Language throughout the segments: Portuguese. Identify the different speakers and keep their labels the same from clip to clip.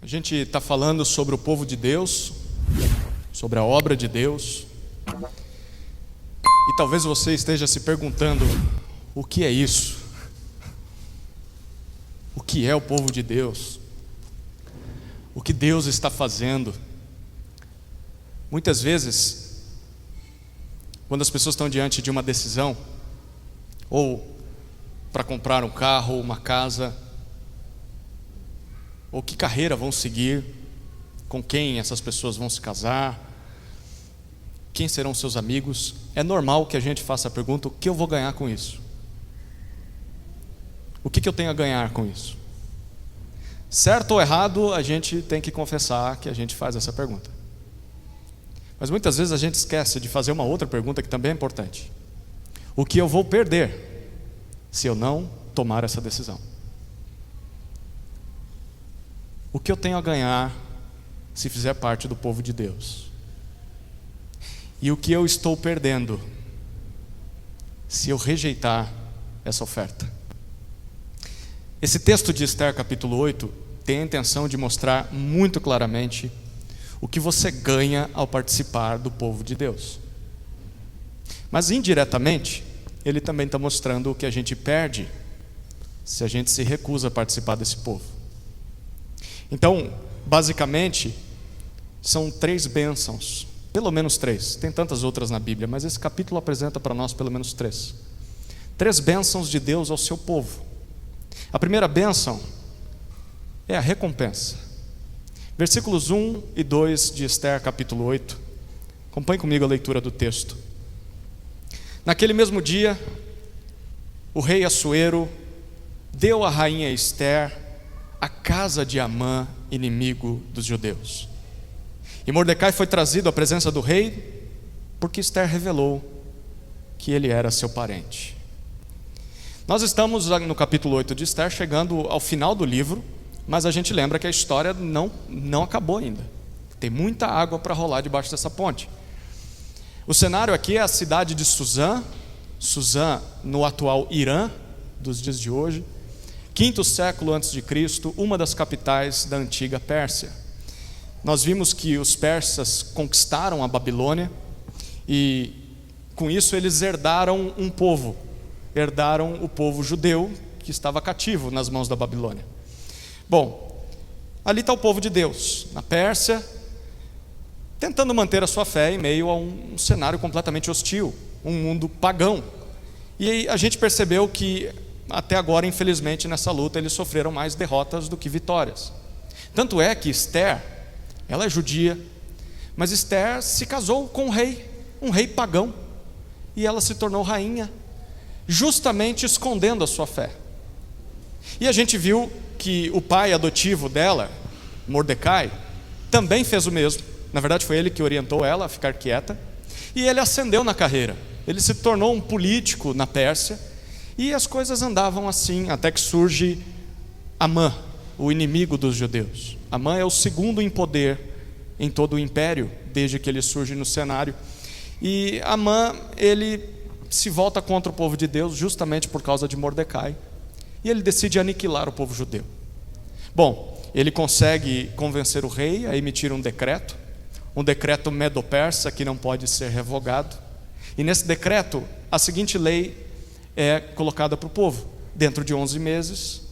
Speaker 1: A gente está falando sobre o povo de Deus, sobre a obra de Deus. E talvez você esteja se perguntando: o que é isso? O que é o povo de Deus? O que Deus está fazendo? Muitas vezes, quando as pessoas estão diante de uma decisão, ou para comprar um carro ou uma casa, ou que carreira vão seguir, com quem essas pessoas vão se casar, quem serão seus amigos, é normal que a gente faça a pergunta: o que eu vou ganhar com isso? O que eu tenho a ganhar com isso? Certo ou errado, a gente tem que confessar que a gente faz essa pergunta. Mas muitas vezes a gente esquece de fazer uma outra pergunta que também é importante: o que eu vou perder se eu não tomar essa decisão? O que eu tenho a ganhar se fizer parte do povo de Deus? E o que eu estou perdendo se eu rejeitar essa oferta? Esse texto de Esther capítulo 8 tem a intenção de mostrar muito claramente o que você ganha ao participar do povo de Deus. Mas indiretamente, ele também está mostrando o que a gente perde se a gente se recusa a participar desse povo. Então, basicamente, são 3 bênçãos, pelo menos 3, tem tantas outras na Bíblia, mas esse capítulo apresenta para nós pelo menos 3. 3 bênçãos de Deus ao seu povo. A primeira bênção é a recompensa. Versículos 1 e 2 de Esther capítulo 8. Acompanhe comigo a leitura do texto. Naquele mesmo dia, o rei Assuero deu à rainha Esther a casa de Amã, inimigo dos judeus. E Mordecai foi trazido à presença do rei, porque Esther revelou que ele era seu parente. Nós estamos no capítulo 8 de Esther, chegando ao final do livro, mas a gente lembra que a história não acabou ainda. Tem muita água para rolar debaixo dessa ponte. O cenário aqui é a cidade de Suzã, no atual Irã, dos dias de hoje, 5º século antes de Cristo, uma das capitais da antiga Pérsia. Nós vimos que os persas conquistaram a Babilônia e com isso eles herdaram um povo, herdaram o povo judeu que estava cativo nas mãos da Babilônia. Bom, ali está o povo de Deus, na Pérsia, tentando manter a sua fé em meio a um cenário completamente hostil, um mundo pagão. E aí a gente percebeu que até agora, infelizmente, nessa luta eles sofreram mais derrotas do que vitórias. Tanto é que Esther, ela é judia, mas Esther se casou com um rei pagão, e ela se tornou rainha, justamente escondendo a sua fé. E a gente viu que o pai adotivo dela, Mordecai, também fez o mesmo. Na verdade foi ele que orientou ela a ficar quieta, e ele ascendeu na carreira. Ele se tornou um político na Pérsia, e as coisas andavam assim, até que surge Amã, o inimigo dos judeus. Amã é o segundo em poder em todo o império, desde que ele surge no cenário. E Amã, ele se volta contra o povo de Deus justamente por causa de Mordecai, e ele decide aniquilar o povo judeu. Bom, ele consegue convencer o rei a emitir um decreto medo-persa que não pode ser revogado. E nesse decreto, a seguinte lei é colocada para o povo: dentro de 11 meses,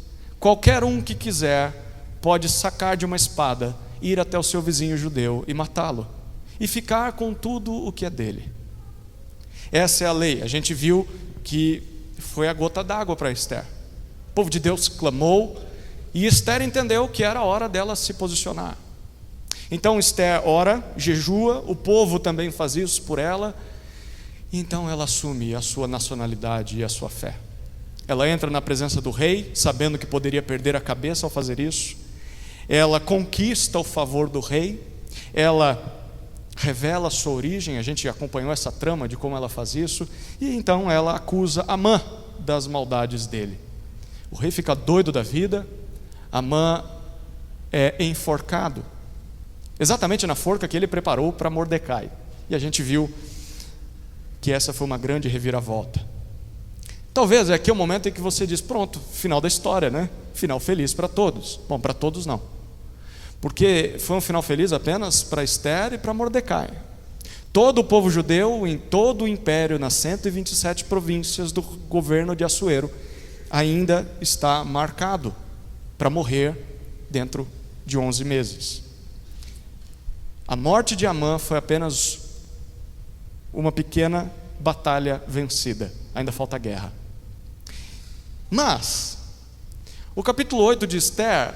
Speaker 1: qualquer um que quiser pode sacar de uma espada, ir até o seu vizinho judeu e matá-lo, e ficar com tudo o que é dele. Essa é a lei. A gente viu que foi a gota d'água para Esther. O povo de Deus clamou, e Esther entendeu que era a hora dela se posicionar. Então Esther ora, jejua, o povo também faz isso por ela. Então ela assume a sua nacionalidade e a sua fé. Ela entra na presença do rei, sabendo que poderia perder a cabeça ao fazer isso. Ela conquista o favor do rei. Ela revela a sua origem. A gente acompanhou essa trama de como ela faz isso. E então ela acusa Amã das maldades dele. O rei fica doido da vida. Amã é enforcado, exatamente na forca que ele preparou para Mordecai. E a gente viu que essa foi uma grande reviravolta. Talvez aqui é o momento em que você diz: pronto, final da história, né? Final feliz para todos. Bom, para todos não, Porque foi um final feliz apenas para Ester e para Mordecai. Todo o povo judeu, em todo o império, nas 127 províncias do governo de Assuero, ainda está marcado para morrer dentro de 11 meses. A morte de Amã foi apenas uma pequena batalha vencida. Ainda falta guerra. Mas o capítulo 8 de Ester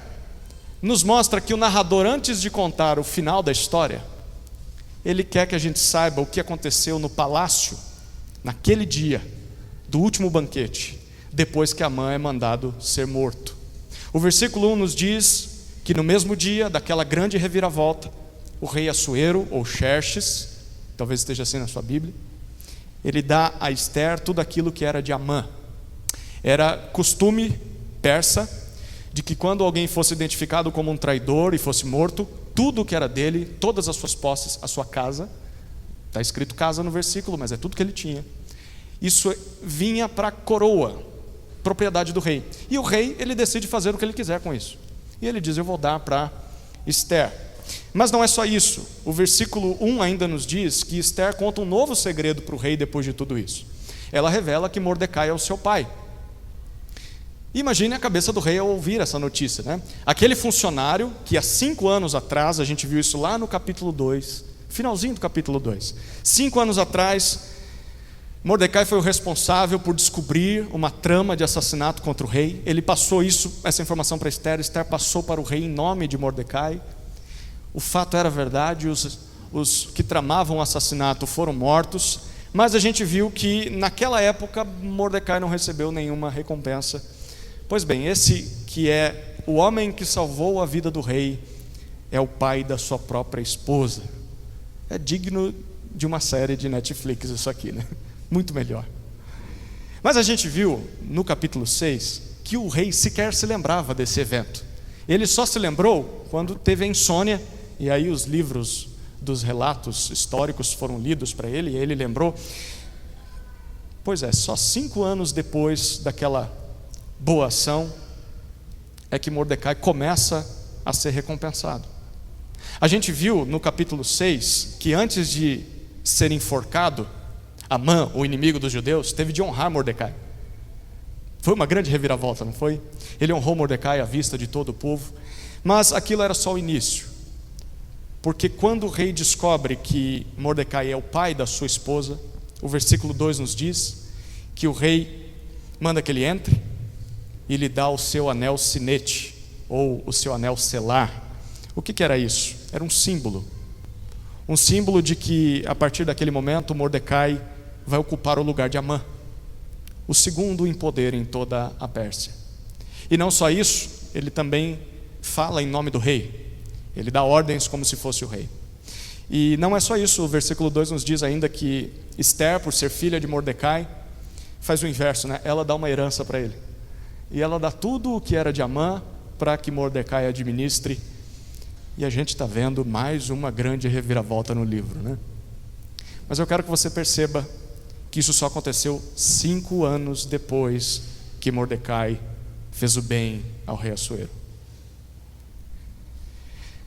Speaker 1: nos mostra que o narrador, antes de contar o final da história, ele quer que a gente saiba o que aconteceu no palácio naquele dia do último banquete, depois que Amã é mandado ser morto. O versículo 1 nos diz que no mesmo dia daquela grande reviravolta, o rei Assuero, ou Xerxes, talvez esteja assim na sua Bíblia, ele dá a Ester tudo aquilo que era de Amã. Era costume persa de que quando alguém fosse identificado como um traidor e fosse morto, tudo que era dele, todas as suas posses, a sua casa, está escrito casa no versículo, mas é tudo que ele tinha, isso vinha para a coroa, propriedade do rei. E o rei, ele decide fazer o que ele quiser com isso. E ele diz: eu vou dar para Ester. Mas não é só isso. O versículo 1 ainda nos diz que Ester conta um novo segredo para o rei depois de tudo isso. Ela revela que Mordecai é o seu pai. Imagine a cabeça do rei ao ouvir essa notícia, né? Aquele funcionário que há 5 anos atrás, a gente viu isso lá no capítulo 2, finalzinho do capítulo 2. 5 anos atrás, Mordecai foi o responsável por descobrir uma trama de assassinato contra o rei. Ele passou essa informação para Ester. Ester passou para o rei em nome de Mordecai. O fato era verdade, os que tramavam o assassinato foram mortos, mas a gente viu que naquela época Mordecai não recebeu nenhuma recompensa. Pois bem, esse que é o homem que salvou a vida do rei é o pai da sua própria esposa. É digno de uma série de Netflix isso aqui, né? Muito melhor. Mas a gente viu no capítulo 6 que o rei sequer se lembrava desse evento. Ele só se lembrou quando teve a insônia, e aí os livros dos relatos históricos foram lidos para ele, e ele lembrou. Pois é, só 5 anos depois daquela boa ação é que Mordecai começa a ser recompensado. A gente viu no capítulo 6 que antes de ser enforcado, Amã, o inimigo dos judeus, teve de honrar Mordecai. Foi uma grande reviravolta, não foi? Ele honrou Mordecai à vista de todo o povo. Mas aquilo era só o início, porque quando o rei descobre que Mordecai é o pai da sua esposa, o versículo 2 nos diz que o rei manda que ele entre e lhe dá o seu anel sinete, ou o seu anel selar. O que era isso? Era um símbolo de que a partir daquele momento Mordecai vai ocupar o lugar de Amã, o segundo em poder em toda a Pérsia. E não só isso, ele também fala em nome do rei, ele dá ordens como se fosse o rei. E não é só isso, o versículo 2 nos diz ainda que Ester, por ser filha de Mordecai, faz o inverso, né? Ela dá uma herança para ele, e ela dá tudo o que era de Amã para que Mordecai administre. E a gente está vendo mais uma grande reviravolta no livro, né? Mas eu quero que você perceba que isso só aconteceu 5 anos depois que Mordecai fez o bem ao rei Assuero.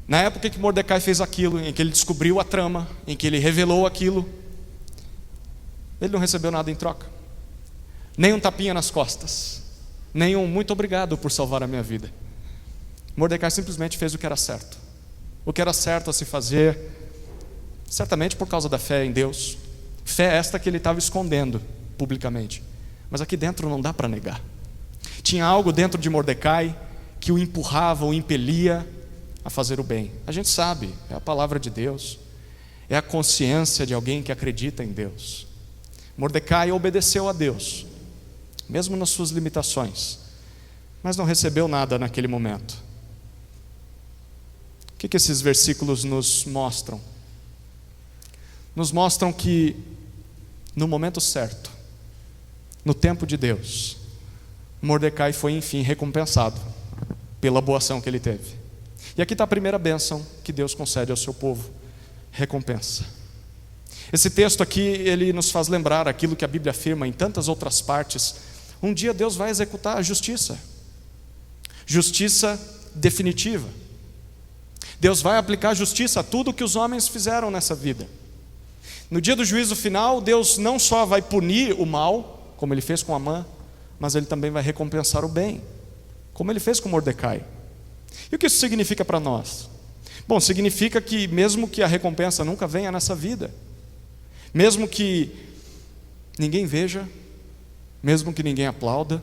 Speaker 1: Na época em que Mordecai fez aquilo, em que ele descobriu a trama, em que ele revelou aquilo, ele não recebeu nada em troca, nem um tapinha nas costas, nem um muito obrigado por salvar a minha vida. Mordecai simplesmente fez o que era certo, a se fazer, certamente por causa da fé em Deus, fé esta que ele estava escondendo publicamente, mas aqui dentro não dá para negar. Tinha algo dentro de Mordecai que o empurrava, o impelia a fazer o bem. A gente sabe, é a palavra de Deus, é a consciência de alguém que acredita em Deus. Mordecai obedeceu a Deus, mesmo nas suas limitações, mas não recebeu nada naquele momento. O que esses versículos nos mostram? Nos mostram que no momento certo, no tempo de Deus, Mordecai foi enfim recompensado pela boa ação que ele teve. E aqui está a primeira bênção que Deus concede ao seu povo: recompensa. Esse texto aqui, ele nos faz lembrar aquilo que a Bíblia afirma em tantas outras partes. Um dia Deus vai executar a justiça definitiva. Deus vai aplicar justiça a tudo que os homens fizeram nessa vida. No dia do juízo final, Deus não só vai punir o mal, como Ele fez com Amã, mas Ele também vai recompensar o bem, como Ele fez com Mordecai. E o que isso significa para nós? Bom, significa que mesmo que a recompensa nunca venha nessa vida, mesmo que ninguém veja, mesmo que ninguém aplauda,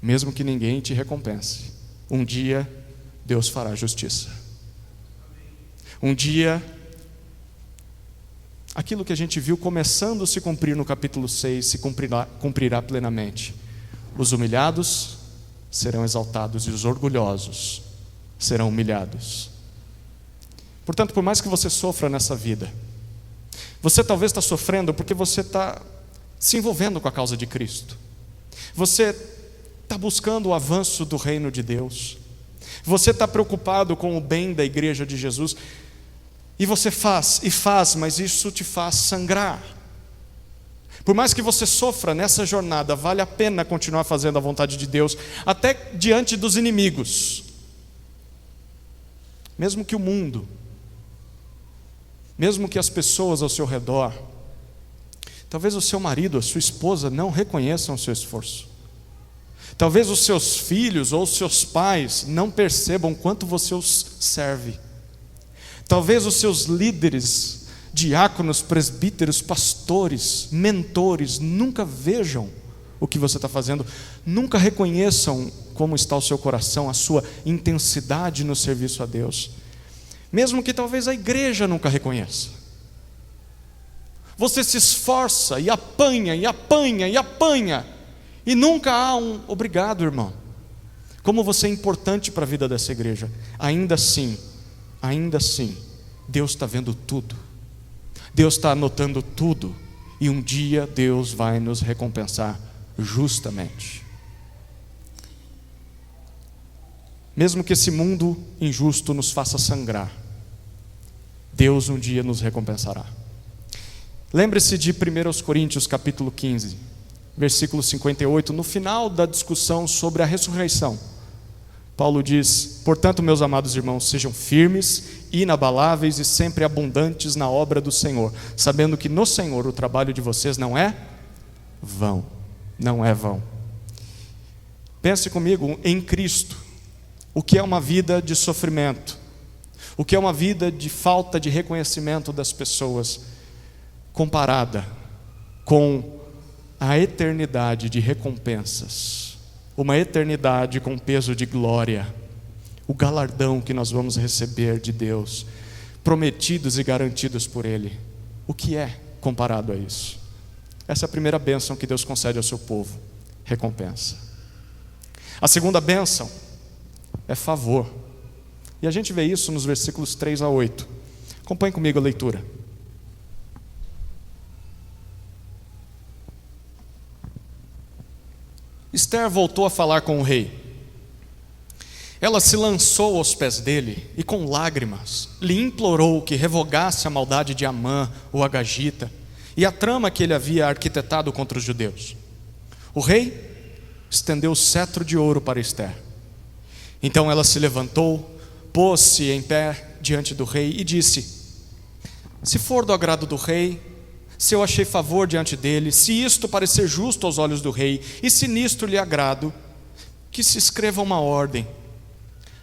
Speaker 1: mesmo que ninguém te recompense, um dia Deus fará justiça. Um dia, aquilo que a gente viu começando a se cumprir no capítulo 6, se cumprirá plenamente. Os humilhados serão exaltados e os orgulhosos serão humilhados. Portanto, por mais que você sofra nessa vida, você talvez está sofrendo porque você está se envolvendo com a causa de Cristo. Você está buscando o avanço do reino de Deus. Você está preocupado com o bem da igreja de Jesus. E você faz, mas isso te faz sangrar. Por mais que você sofra nessa jornada, vale a pena continuar fazendo a vontade de Deus, até diante dos inimigos. Mesmo que o mundo, mesmo que as pessoas ao seu redor, talvez o seu marido, a sua esposa não reconheçam o seu esforço. Talvez os seus filhos ou os seus pais não percebam quanto você os serve. Talvez os seus líderes, diáconos, presbíteros, pastores, mentores, nunca vejam o que você está fazendo, nunca reconheçam como está o seu coração, a sua intensidade no serviço a Deus. Mesmo que talvez a igreja nunca reconheça. Você se esforça e apanha, e apanha, e apanha, e nunca há um obrigado, irmão. Como você é importante para a vida dessa igreja. Ainda assim, Deus está vendo tudo. Deus está anotando tudo. E um dia Deus vai nos recompensar justamente. Mesmo que esse mundo injusto nos faça sangrar, Deus um dia nos recompensará. Lembre-se de 1 Coríntios capítulo 15, versículo 58, no final da discussão sobre a ressurreição. Paulo diz: portanto, meus amados irmãos, sejam firmes, inabaláveis e sempre abundantes na obra do Senhor, sabendo que no Senhor o trabalho de vocês não é vão. Não é vão. Pense comigo em Cristo. O que é uma vida de sofrimento? O que é uma vida de falta de reconhecimento das pessoas, comparada com a eternidade de recompensas, uma eternidade com peso de glória, o galardão que nós vamos receber de Deus, prometidos e garantidos por Ele. O que é comparado a isso? Essa é a primeira bênção que Deus concede ao seu povo, recompensa. A segunda bênção é favor, e a gente vê isso nos versículos 3 a 8. Acompanhe comigo a leitura. Esther voltou a falar com o rei. Ela se lançou aos pés dele e com lágrimas lhe implorou que revogasse a maldade de Amã, o Agagita, e a trama que ele havia arquitetado contra os judeus. O rei estendeu o cetro de ouro para Esther. Então ela se levantou, pôs-se em pé diante do rei e disse: se for do agrado do rei, se eu achei favor diante dele, se isto parecer justo aos olhos do rei, e se nisto lhe agrado, que se escreva uma ordem,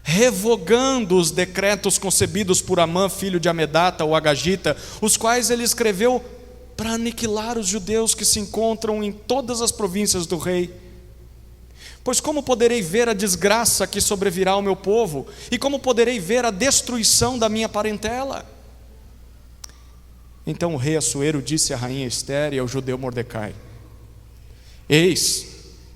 Speaker 1: revogando os decretos concebidos por Amã, filho de Amedata, o Agagita, os quais ele escreveu para aniquilar os judeus que se encontram em todas as províncias do rei. Pois como poderei ver a desgraça que sobrevirá ao meu povo, e como poderei ver a destruição da minha parentela? Então o rei Assuero disse à rainha Esther e ao judeu Mordecai: eis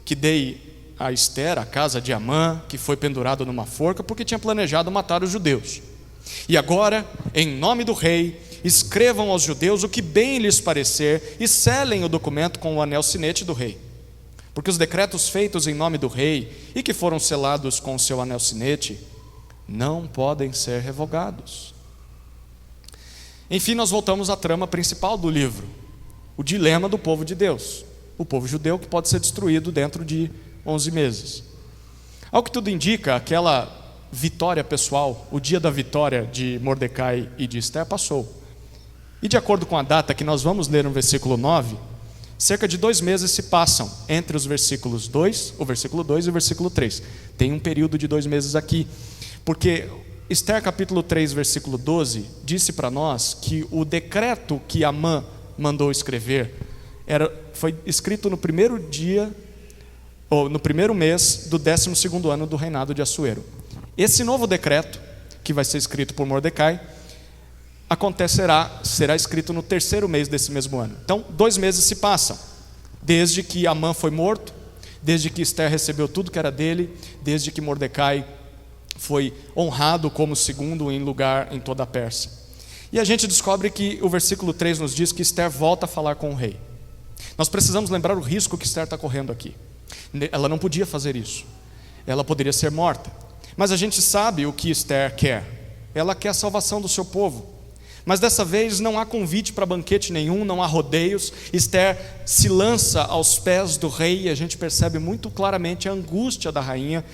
Speaker 1: que dei a Esther a casa de Amã, que foi pendurado numa forca, porque tinha planejado matar os judeus. E agora, em nome do rei, escrevam aos judeus o que bem lhes parecer, e selem o documento com o anel sinete do rei. Porque os decretos feitos em nome do rei, e que foram selados com o seu anel sinete, não podem ser revogados. Enfim, nós voltamos à trama principal do livro, o dilema do povo de Deus, o povo judeu que pode ser destruído dentro de 11 meses. Ao que tudo indica, aquela vitória pessoal, o dia da vitória de Mordecai e de Esther passou. E de acordo com a data que nós vamos ler no versículo 9, cerca de 2 meses se passam entre os versículos 2, o versículo 2 e o versículo 3. Tem um período de 2 meses aqui, porque Esther capítulo 3, versículo 12, disse para nós que o decreto que Amã mandou escrever foi escrito no primeiro dia, ou no primeiro mês do 12º ano do reinado de Assuero. Esse novo decreto, que vai ser escrito por Mordecai, será escrito no 3º mês desse mesmo ano. Então, 2 meses se passam, desde que Amã foi morto, desde que Esther recebeu tudo que era dele, desde que Mordecai foi honrado como segundo em lugar em toda a Pérsia. E a gente descobre que o versículo 3 nos diz que Esther volta a falar com o rei. Nós precisamos lembrar o risco que Esther está correndo aqui. Ela não podia fazer isso, ela poderia ser morta. Mas a gente sabe o que Esther quer. Ela quer a salvação do seu povo. Mas dessa vez não há convite para banquete nenhum, não há rodeios. Esther se lança aos pés do rei e a gente percebe muito claramente a angústia da rainha.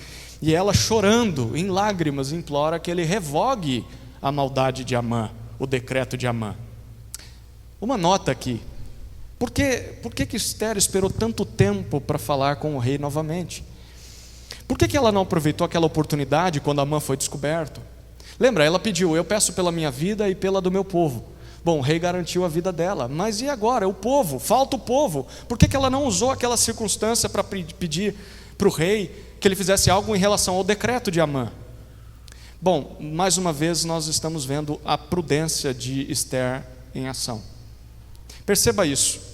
Speaker 1: E ela, chorando, em lágrimas, implora que ele revogue a maldade de Amã, o decreto de Amã. Uma nota aqui. Por que Esther esperou tanto tempo para falar com o rei novamente? Por que ela não aproveitou aquela oportunidade quando Amã foi descoberto? Lembra, ela pediu: eu peço pela minha vida e pela do meu povo. Bom, o rei garantiu a vida dela, mas e agora? O povo, falta o povo. Por que ela não usou aquela circunstância para pedir para o rei que ele fizesse algo em relação ao decreto de Amã? Bom, mais uma vez nós estamos vendo a prudência de Esther em ação. Perceba isso.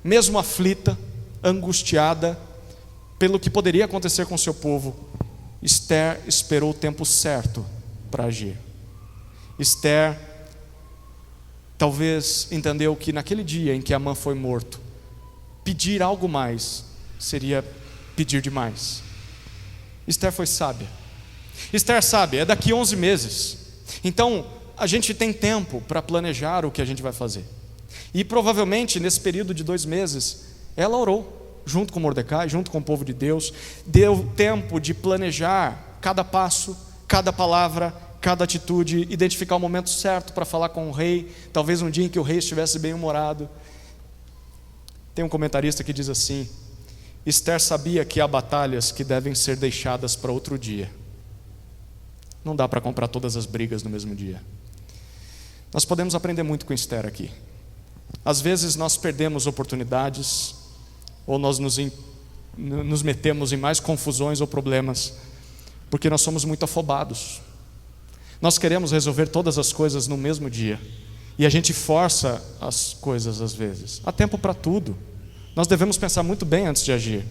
Speaker 1: Mesmo aflita, angustiada pelo que poderia acontecer com seu povo, Esther esperou o tempo certo para agir. Esther talvez entendeu que naquele dia em que Amã foi morto, pedir algo mais seria pedir demais. Esther foi sábia. Esther sabe, é daqui 11 meses. Então, a gente tem tempo para planejar o que a gente vai fazer. E provavelmente, nesse período de 2 meses, ela orou, junto com Mordecai, junto com o povo de Deus, deu tempo de planejar cada passo, cada palavra, cada atitude, identificar o momento certo para falar com o rei, talvez um dia em que o rei estivesse bem-humorado. Tem um comentarista que diz assim: Esther sabia que há batalhas que devem ser deixadas para outro dia. Não dá para comprar todas as brigas no mesmo dia. Nós podemos aprender muito com Esther aqui. Às vezes nós perdemos oportunidades, ou nós nos metemos em mais confusões ou problemas, porque nós somos muito afobados. Nós queremos resolver todas as coisas no mesmo dia, e a gente força as coisas às vezes. Há tempo para tudo. Nós devemos pensar muito bem antes de agir,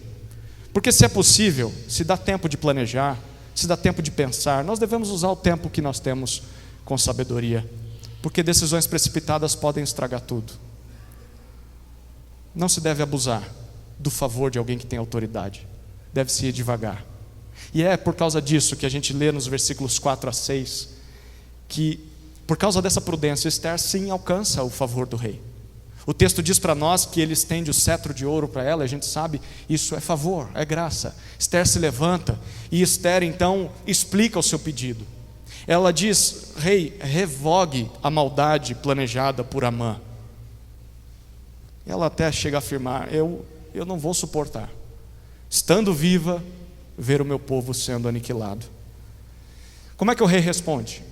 Speaker 1: porque se é possível, se dá tempo de planejar, se dá tempo de pensar, nós devemos usar o tempo que nós temos com sabedoria, porque decisões precipitadas podem estragar tudo. Não se deve abusar do favor de alguém que tem autoridade, deve-se ir devagar. E é por causa disso que a gente lê nos versículos 4 a 6, que por causa dessa prudência, Esther sim alcança o favor do rei. O texto diz para nós que ele estende o cetro de ouro para ela, e a gente sabe, isso é favor, é graça. Esther se levanta, e Esther então explica o seu pedido. Ela diz: rei, revogue a maldade planejada por Amã. Ela até chega a afirmar: eu não vou suportar, estando viva, ver o meu povo sendo aniquilado. Como é que o rei responde?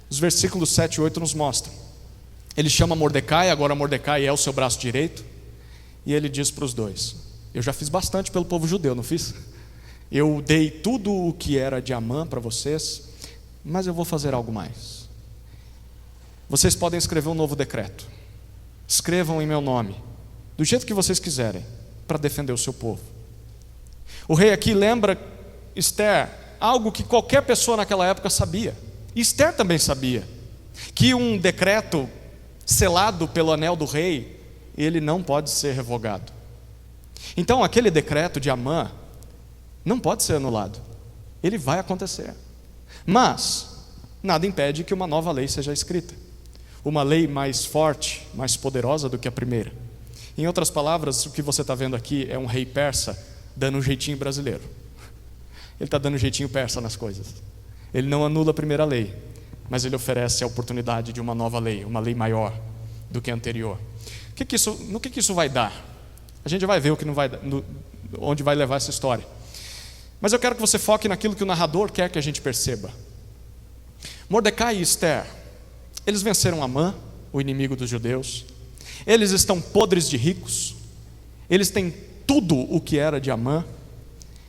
Speaker 1: Os versículos 7 e 8 nos mostram. Ele chama Mordecai, agora Mordecai é o seu braço direito, e ele diz para os dois: eu já fiz bastante pelo povo judeu, não fiz? Eu dei tudo o que era de Amã para vocês, mas eu vou fazer algo mais. Vocês podem escrever um novo decreto. Escrevam em meu nome, do jeito que vocês quiserem, para defender o seu povo. O rei aqui lembra Esther algo que qualquer pessoa naquela época sabia. E Esther também sabia que um decreto selado pelo anel do rei, ele não pode ser revogado. Então aquele decreto de Amã não pode ser anulado. Ele vai acontecer. Mas nada impede que uma nova lei seja escrita. Uma lei mais forte, mais poderosa do que a primeira. Em outras palavras, o que você está vendo aqui é um rei persa dando um jeitinho brasileiro. Ele está dando um jeitinho persa nas coisas. Ele não anula a primeira lei, mas ele oferece a oportunidade de uma nova lei, uma lei maior do que a anterior. No que isso vai dar? A gente vai ver o que não vai, onde vai levar essa história. Mas eu quero que você foque naquilo que o narrador quer que a gente perceba. Mordecai e Esther, eles venceram Amã, o inimigo dos judeus. Eles estão podres de ricos. Eles têm tudo o que era de Amã.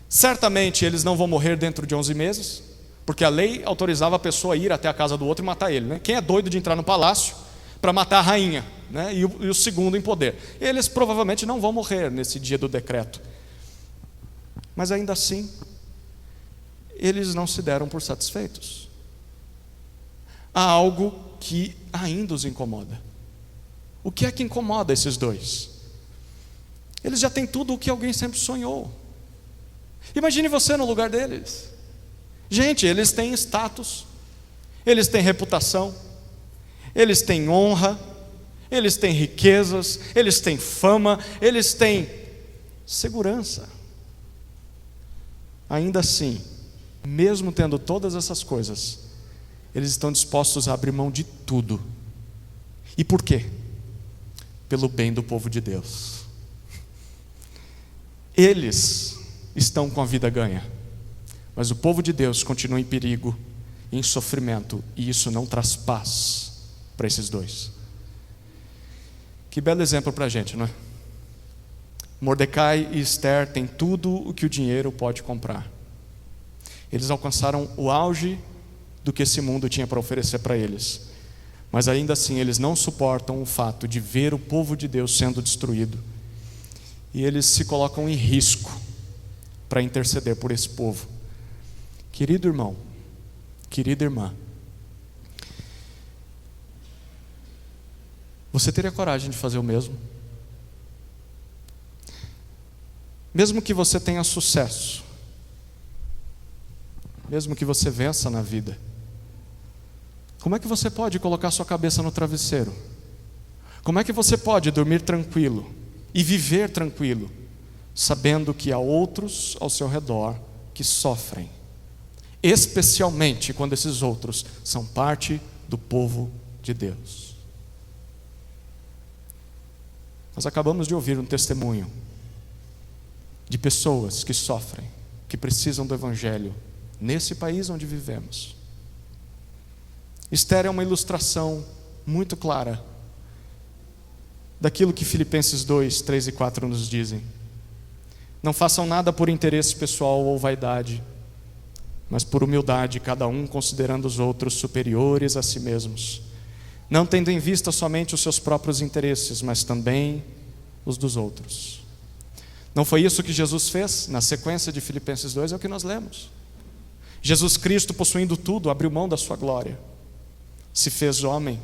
Speaker 1: Certamente eles não vão morrer dentro de 11 meses, porque a lei autorizava a pessoa a ir até a casa do outro e matar ele, né? Quem é doido de entrar no palácio para matar a rainha, né? e o segundo em poder? Eles provavelmente não vão morrer nesse dia do decreto. Mas ainda assim, eles não se deram por satisfeitos. Há algo que ainda os incomoda. O que é que incomoda esses dois? Eles já têm tudo o que alguém sempre sonhou. Imagine você no lugar deles. Gente, eles têm status, eles têm reputação, eles têm honra, eles têm riquezas, eles têm fama, eles têm segurança. Ainda assim, mesmo tendo todas essas coisas, eles estão dispostos a abrir mão de tudo. E por quê? Pelo bem do povo de Deus. Eles estão com a vida ganha, mas o povo de Deus continua em perigo, em sofrimento, e isso não traz paz para esses dois. Que belo exemplo para a gente, não é? Mordecai e Esther têm tudo o que o dinheiro pode comprar. Eles alcançaram o auge do que esse mundo tinha para oferecer para eles, mas ainda assim eles não suportam o fato de ver o povo de Deus sendo destruído, e eles se colocam em risco para interceder por esse povo. Querido irmão, querida irmã, você teria coragem de fazer o mesmo? Mesmo que você tenha sucesso, mesmo que você vença na vida, como é que você pode colocar sua cabeça no travesseiro? Como é que você pode dormir tranquilo e viver tranquilo, sabendo que há outros ao seu redor que sofrem, especialmente quando esses outros são parte do povo de Deus? Nós acabamos de ouvir um testemunho de pessoas que sofrem, que precisam do Evangelho nesse país onde vivemos. Esther é uma ilustração muito clara daquilo que Filipenses 2, 3 e 4 nos dizem. Não façam nada por interesse pessoal ou vaidade, mas por humildade, cada um considerando os outros superiores a si mesmos, não tendo em vista somente os seus próprios interesses, mas também os dos outros. Não foi isso que Jesus fez? Na sequência de Filipenses 2 é o que nós lemos. Jesus Cristo, possuindo tudo, abriu mão da sua glória, se fez homem,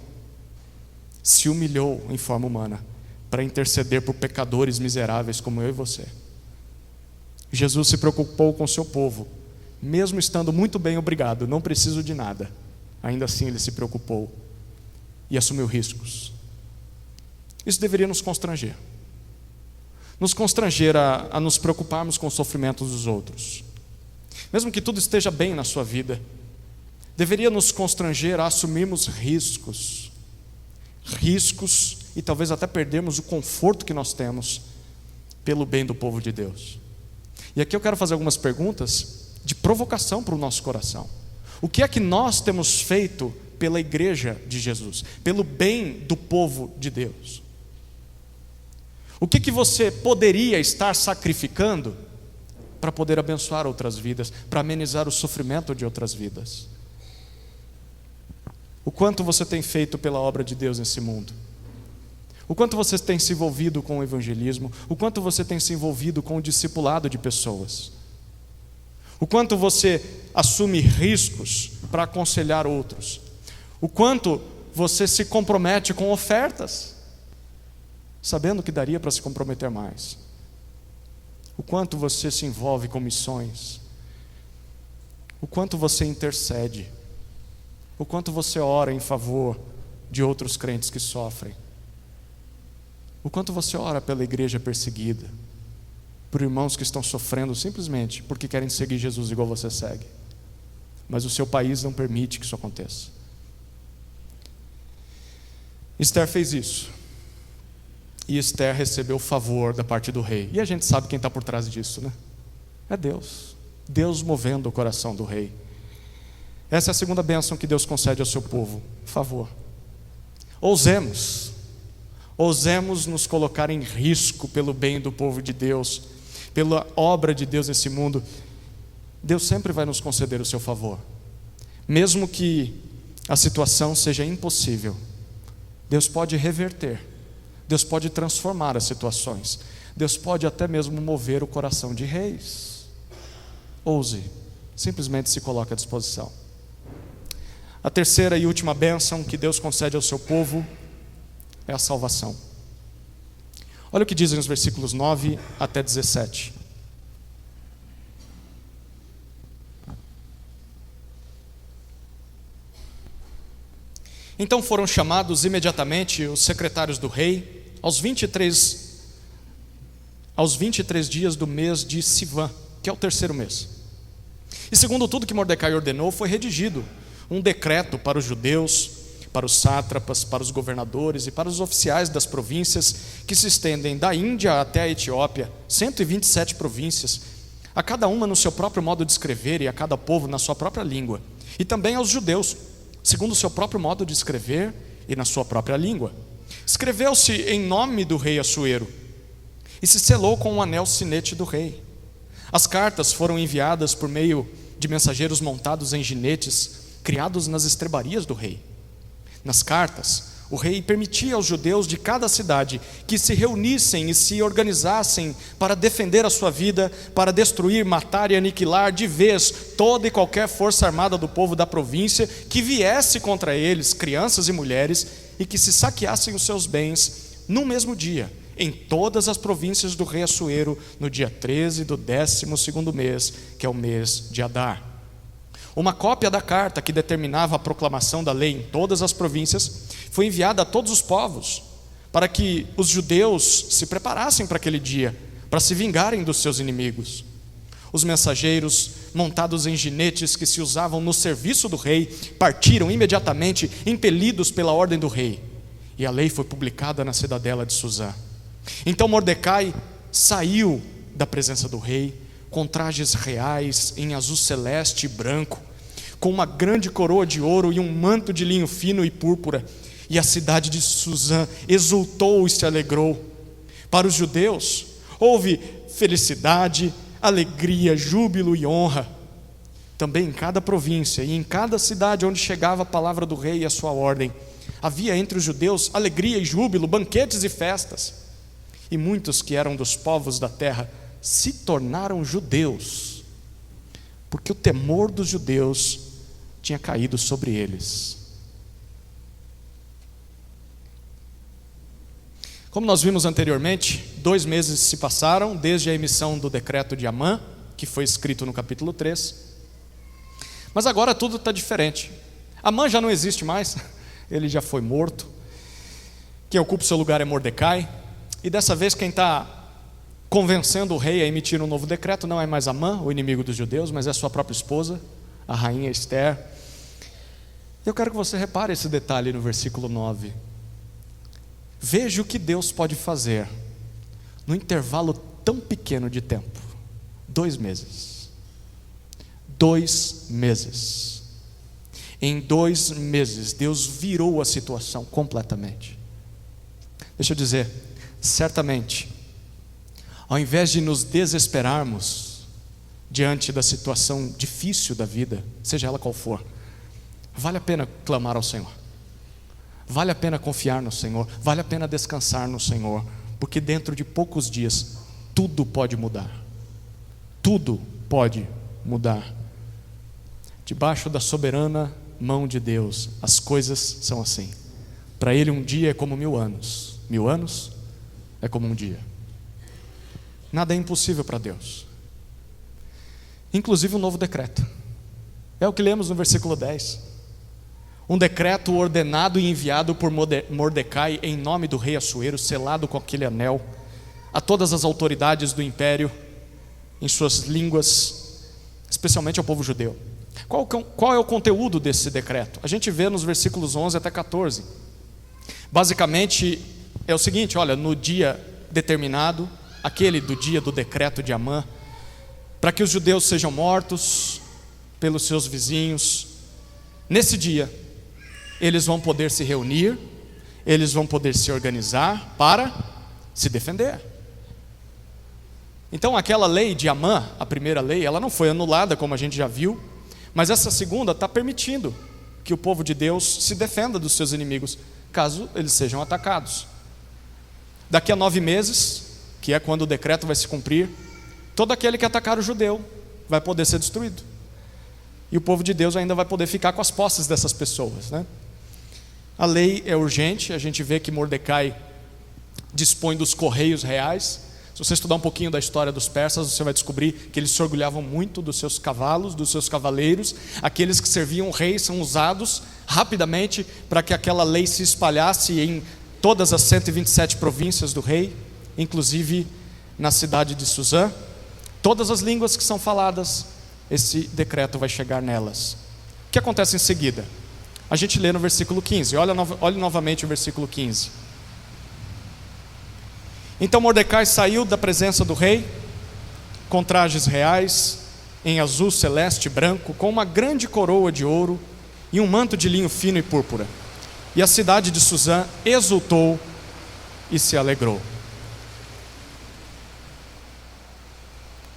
Speaker 1: se humilhou em forma humana para interceder por pecadores miseráveis como eu e você. Jesus se preocupou com o seu povo, mesmo estando muito bem, obrigado, não preciso de nada. Ainda assim ele se preocupou e assumiu riscos. Isso deveria nos constranger a nos preocuparmos com os sofrimentos dos outros. Mesmo que tudo esteja bem na sua vida, deveria nos constranger a assumirmos riscos e talvez até perdermos o conforto que nós temos pelo bem do povo de Deus. E aqui eu quero fazer algumas perguntas de provocação para o nosso coração. O que é que nós temos feito pela igreja de Jesus, pelo bem do povo de Deus? O que você poderia estar sacrificando para poder abençoar outras vidas, para amenizar o sofrimento de outras vidas? O quanto você tem feito pela obra de Deus nesse mundo? O quanto você tem se envolvido com o evangelismo? O quanto você tem se envolvido com o discipulado de pessoas? O quanto você assume riscos para aconselhar outros? O quanto você se compromete com ofertas, sabendo que daria para se comprometer mais? O quanto você se envolve com missões? O quanto você intercede? O quanto você ora em favor de outros crentes que sofrem? O quanto você ora pela igreja perseguida, por irmãos que estão sofrendo simplesmente porque querem seguir Jesus igual você segue? mas o seu país não permite que isso aconteça. Esther fez isso, e Esther recebeu favor da parte do rei, e a gente sabe quem está por trás disso, né? É Deus, Deus movendo o coração do rei. Essa é a segunda bênção que Deus concede ao seu povo, favor. Ousemos nos colocar em risco pelo bem do povo de Deus, pela obra de Deus nesse mundo. Deus sempre vai nos conceder o seu favor, mesmo que a situação seja impossível. Deus pode reverter, Deus pode transformar as situações, Deus pode até mesmo mover o coração de reis. Ouse, simplesmente se coloque à disposição. A terceira e última bênção que Deus concede ao seu povo é a salvação. Olha o que dizem os versículos 9 até 17. Então foram chamados imediatamente os secretários do rei aos 23 dias do mês de Sivan, que é o terceiro mês. E segundo tudo que Mordecai ordenou, foi redigido um decreto para os judeus, para os sátrapas, para os governadores e para os oficiais das províncias que se estendem da Índia até a Etiópia, 127 províncias, a cada uma no seu próprio modo de escrever e a cada povo na sua própria língua, e também aos judeus, segundo o seu próprio modo de escrever e na sua própria língua. Escreveu-se em nome do rei Assuero e se selou com um anel sinete do rei. As cartas foram enviadas por meio de mensageiros montados em jinetes, criados nas estrebarias do rei. Nas cartas, o rei permitia aos judeus de cada cidade que se reunissem e se organizassem para defender a sua vida, para destruir, matar e aniquilar de vez toda e qualquer força armada do povo da província que viesse contra eles, crianças e mulheres, e que se saqueassem os seus bens no mesmo dia, em todas as províncias do rei Assuero, no dia 13 do 12º mês, que é o mês de Adar. Uma cópia da carta que determinava a proclamação da lei em todas as províncias foi enviada a todos os povos, para que os judeus se preparassem para aquele dia, para se vingarem dos seus inimigos. Os mensageiros, montados em jinetes que se usavam no serviço do rei, partiram imediatamente, impelidos pela ordem do rei, e a lei foi publicada na cidadela de Suzã. Então Mordecai saiu da presença do rei, com trajes reais em azul celeste e branco, com uma grande coroa de ouro e um manto de linho fino e púrpura, e a cidade de Suzã exultou e se alegrou. Para os judeus houve felicidade, alegria, júbilo e honra. Também em cada província e em cada cidade onde chegava a palavra do rei e a sua ordem, havia entre os judeus alegria e júbilo, banquetes e festas. E muitos que eram dos povos da terra se tornaram judeus, porque o temor dos judeus tinha caído sobre eles. Como nós vimos anteriormente, 2 meses se passaram desde a emissão do decreto de Amã, que foi escrito no capítulo 3. Mas agora tudo está diferente. Amã já não existe mais, ele já foi morto. Quem ocupa o seu lugar é Mordecai, e dessa vez quem está convencendo o rei a emitir um novo decreto não é mais Amã, o inimigo dos judeus, mas é sua própria esposa, a rainha Esther. Eu quero que você repare esse detalhe no versículo 9. Veja o que Deus pode fazer no intervalo tão pequeno de tempo. 2 meses. 2 meses. Em 2 meses, Deus virou a situação completamente. Deixa eu dizer, certamente, ao invés de nos desesperarmos diante da situação difícil da vida, seja ela qual for, vale a pena clamar ao Senhor, vale a pena confiar no Senhor, vale a pena descansar no Senhor, porque dentro de poucos dias tudo pode mudar. Tudo pode mudar. Debaixo da soberana mão de Deus, as coisas são assim. Para Ele um dia é como 1000 anos, 1000 anos é como um dia. Nada é impossível para Deus, inclusive um novo decreto. É o que lemos no versículo 10. Um decreto ordenado e enviado por Mordecai em nome do rei Assuero, selado com aquele anel, a todas as autoridades do império, em suas línguas, especialmente ao povo judeu. Qual é o conteúdo desse decreto? A gente vê nos versículos 11 até 14. Basicamente é o seguinte: olha, no dia determinado, aquele do dia do decreto de Amã, para que os judeus sejam mortos pelos seus vizinhos, nesse dia eles vão poder se reunir, eles vão poder se organizar para se defender. Então aquela lei de Amã, a primeira lei, ela não foi anulada, como a gente já viu, mas essa segunda está permitindo que o povo de Deus se defenda dos seus inimigos, caso eles sejam atacados. Daqui a 9 meses, que é quando o decreto vai se cumprir, todo aquele que atacar o judeu vai poder ser destruído. E o povo de Deus ainda vai poder ficar com as posses dessas pessoas, né? A lei é urgente. A gente vê que Mordecai dispõe dos correios reais. Se você estudar um pouquinho da história dos persas, você vai descobrir que eles se orgulhavam muito dos seus cavalos, dos seus cavaleiros. Aqueles que serviam o rei são usados rapidamente para que aquela lei se espalhasse em todas as 127 províncias do rei, inclusive na cidade de Suzã. Todas as línguas que são faladas, esse decreto vai chegar nelas. O que acontece em seguida? A gente lê no versículo 15, olhe novamente o versículo 15. Então Mordecai saiu da presença do rei, com trajes reais, em azul celeste e branco, com uma grande coroa de ouro e um manto de linho fino e púrpura. E a cidade de Suzã exultou e se alegrou.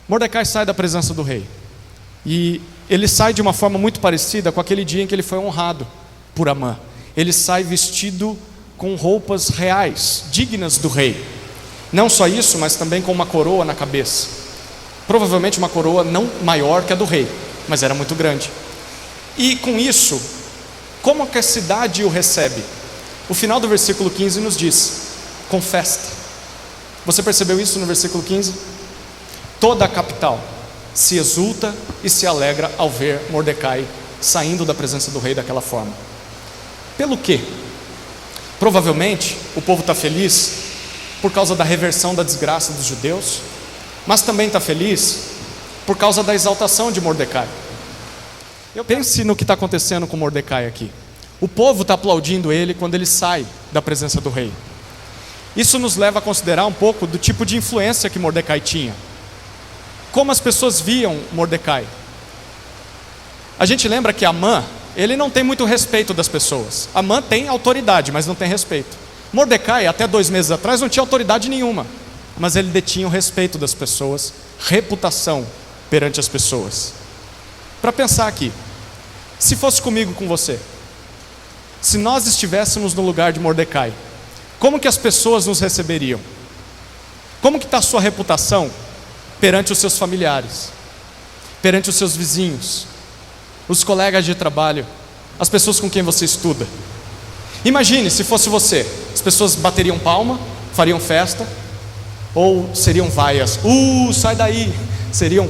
Speaker 1: Mordecai sai da presença do rei, e ele sai de uma forma muito parecida com aquele dia em que ele foi honrado por Amã. Ele sai vestido com roupas reais, dignas do rei. Não só isso, mas também com uma coroa na cabeça. Provavelmente uma coroa não maior que a do rei, mas era muito grande. E com isso, como que a cidade o recebe? O final do versículo 15 nos diz: com festa. Você percebeu isso no versículo 15? Toda a capital se exulta e se alegra ao ver Mordecai saindo da presença do rei daquela forma. Pelo quê? Provavelmente o povo está feliz por causa da reversão da desgraça dos judeus, mas também está feliz por causa da exaltação de Mordecai. Pense no que está acontecendo com Mordecai aqui. O povo está aplaudindo ele quando ele sai da presença do rei. Isso nos leva a considerar um pouco do tipo de influência que Mordecai tinha. Como as pessoas viam Mordecai. A gente lembra que Amã, ele não tem muito respeito das pessoas. Amã tem autoridade, mas não tem respeito. Mordecai, até 2 meses atrás, não tinha autoridade nenhuma, mas ele detinha o respeito das pessoas, reputação perante as pessoas. Para pensar aqui, se fosse comigo, com você, se nós estivéssemos no lugar de Mordecai, como que as pessoas nos receberiam? Como que está a sua reputação perante os seus familiares, perante os seus vizinhos, os colegas de trabalho, as pessoas com quem você estuda? Imagine se fosse você. As pessoas bateriam palma, fariam festa, ou seriam vaias, sai daí, seriam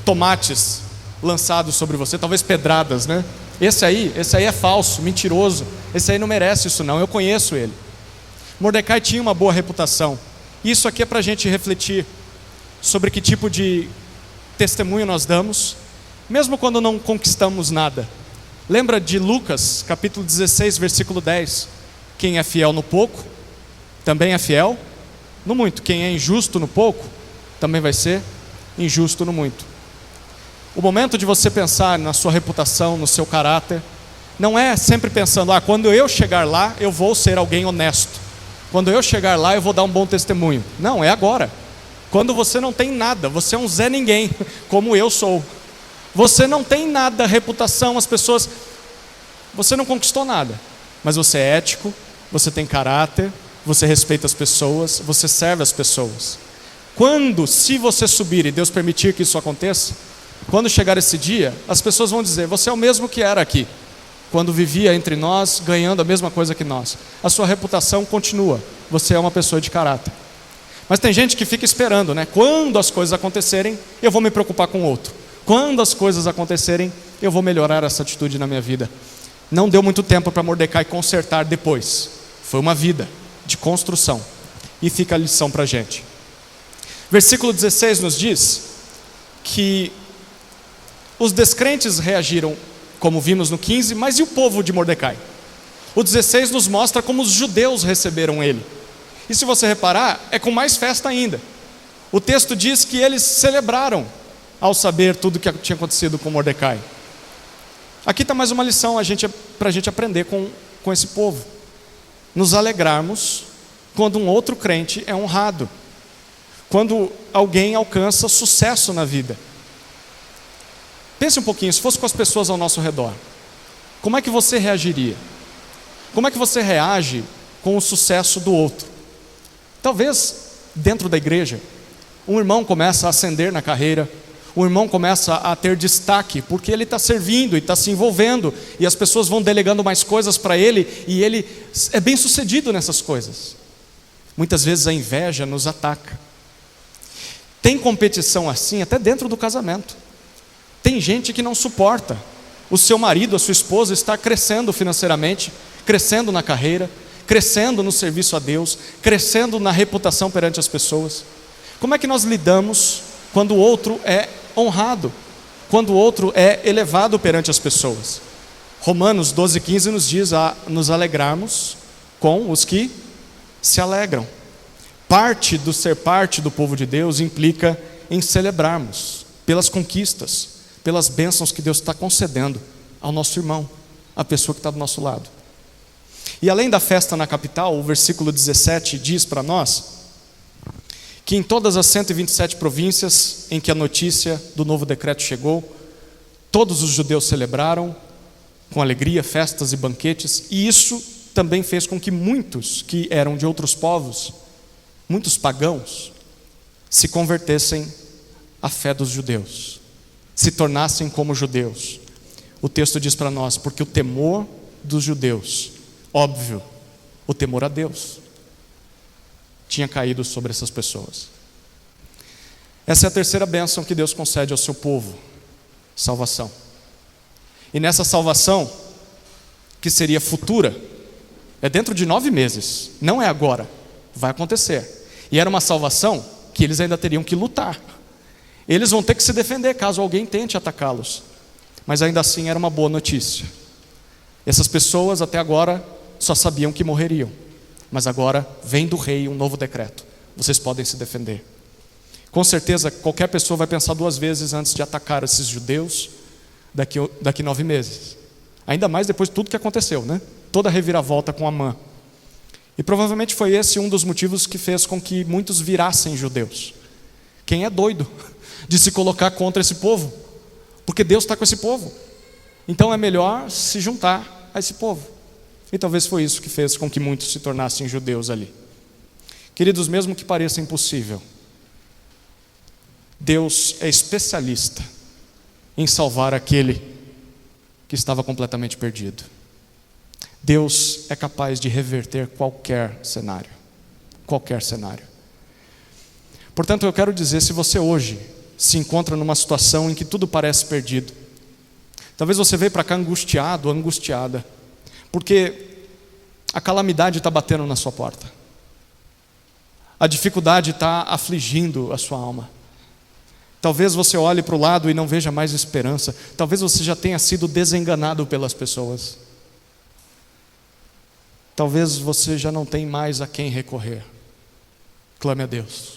Speaker 1: tomates lançados sobre você, talvez pedradas, né? Esse aí é falso, mentiroso, esse aí não merece isso não, eu conheço ele. Mordecai tinha uma boa reputação. Isso aqui é para a gente refletir sobre que tipo de testemunho nós damos, mesmo quando não conquistamos nada. Lembra de Lucas, capítulo 16, versículo 10? Quem é fiel no pouco, também é fiel no muito. Quem é injusto no pouco, também vai ser injusto no muito. O momento de você pensar na sua reputação, no seu caráter, não é sempre pensando, quando eu chegar lá, eu vou ser alguém honesto. Quando eu chegar lá, eu vou dar um bom testemunho. Não, é agora. Quando você não tem nada, você é um Zé Ninguém, como eu sou. Você não tem nada, reputação, as pessoas... Você não conquistou nada, mas você é ético, você tem caráter, você respeita as pessoas, você serve as pessoas. Se você subir, e Deus permitir que isso aconteça, quando chegar esse dia, as pessoas vão dizer: você é o mesmo que era aqui, quando vivia entre nós, ganhando a mesma coisa que nós. A sua reputação continua, você é uma pessoa de caráter. Mas tem gente que fica esperando, né? Quando as coisas acontecerem, eu vou me preocupar com o outro. Quando as coisas acontecerem, eu vou melhorar essa atitude na minha vida. Não deu muito tempo para Mordecai consertar depois. Foi uma vida de construção. E fica a lição para a gente. Versículo 16 nos diz que Os descrentes reagiram, como vimos no 15, mas e o povo de Mordecai? O 16 nos mostra como os judeus receberam ele. E se você reparar, é com mais festa ainda. O texto diz que eles celebraram ao saber tudo o que tinha acontecido com Mordecai. Aqui está mais uma lição para a gente aprender com esse povo. Nos alegrarmos quando um outro crente é honrado, quando alguém alcança sucesso na vida. Pense um pouquinho, se fosse com as pessoas ao nosso redor, como é que você reagiria? Como é que você reage com o sucesso do outro? Talvez dentro da igreja, um irmão começa a ascender na carreira, o irmão começa a ter destaque, porque ele está servindo e está se envolvendo, e as pessoas vão delegando mais coisas para ele, e ele é bem sucedido nessas coisas. Muitas vezes a inveja nos ataca. Tem competição assim até dentro do casamento. Tem gente que não suporta o seu marido, a sua esposa está crescendo financeiramente, crescendo na carreira, crescendo no serviço a Deus, crescendo na reputação perante as pessoas. Como é que nós lidamos quando o outro é honrado, quando o outro é elevado perante as pessoas? Romanos 12:15 nos diz a nos alegrarmos com os que se alegram. Parte do ser parte do povo de Deus implica em celebrarmos pelas conquistas, pelas bênçãos que Deus está concedendo ao nosso irmão, a pessoa que está do nosso lado. E além da festa na capital, o versículo 17 diz para nós que em todas as 127 províncias em que a notícia do novo decreto chegou, todos os judeus celebraram com alegria, festas e banquetes, e isso também fez com que muitos que eram de outros povos, muitos pagãos, se convertessem à fé dos judeus, se tornassem como judeus. O texto diz para nós, porque o temor dos judeus, óbvio, o temor a Deus, tinha caído sobre essas pessoas. Essa é a terceira bênção que Deus concede ao seu povo: salvação. E nessa salvação, que seria futura, é dentro de 9 meses, não é agora, vai acontecer. E era uma salvação que eles ainda teriam que lutar. Eles vão ter que se defender caso alguém tente atacá-los. Mas ainda assim era uma boa notícia. Essas pessoas até agora só sabiam que morreriam. Mas agora vem do rei um novo decreto. Vocês podem se defender. Com certeza qualquer pessoa vai pensar 2 vezes antes de atacar esses judeus daqui 9 meses. Ainda mais depois de tudo que aconteceu, né? Toda a reviravolta com Amã. E provavelmente foi esse um dos motivos que fez com que muitos virassem judeus. Quem é doido de se colocar contra esse povo? Porque Deus está com esse povo. Então é melhor se juntar a esse povo. E talvez foi isso que fez com que muitos se tornassem judeus ali. Queridos, mesmo que pareça impossível, Deus é especialista em salvar aquele que estava completamente perdido. Deus é capaz de reverter qualquer cenário. Qualquer cenário. Portanto, eu quero dizer, se você hoje se encontra numa situação em que tudo parece perdido, talvez você veio para cá angustiado, angustiada, porque a calamidade está batendo na sua porta, a dificuldade está afligindo a sua alma. Talvez você olhe para o lado e não veja mais esperança. Talvez você já tenha sido desenganado pelas pessoas. Talvez você já não tenha mais a quem recorrer. Clame a Deus.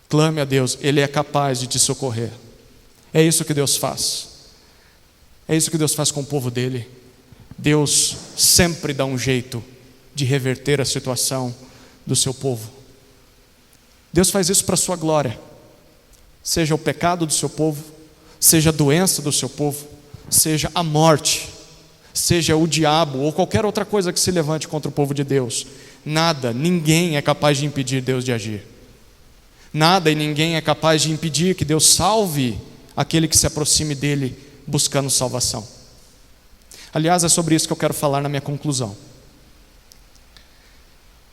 Speaker 1: Clame a Deus, Ele é capaz de te socorrer. É isso que Deus faz. É isso que Deus faz com o povo dele. Deus sempre dá um jeito de reverter a situação do seu povo. Deus faz isso para a sua glória. Seja o pecado do seu povo, seja a doença do seu povo, seja a morte, seja o diabo ou qualquer outra coisa que se levante contra o povo de Deus. Nada, ninguém é capaz de impedir Deus de agir. Nada e ninguém é capaz de impedir que Deus salve aquele que se aproxime dele buscando salvação. Aliás, é sobre isso que eu quero falar na minha conclusão.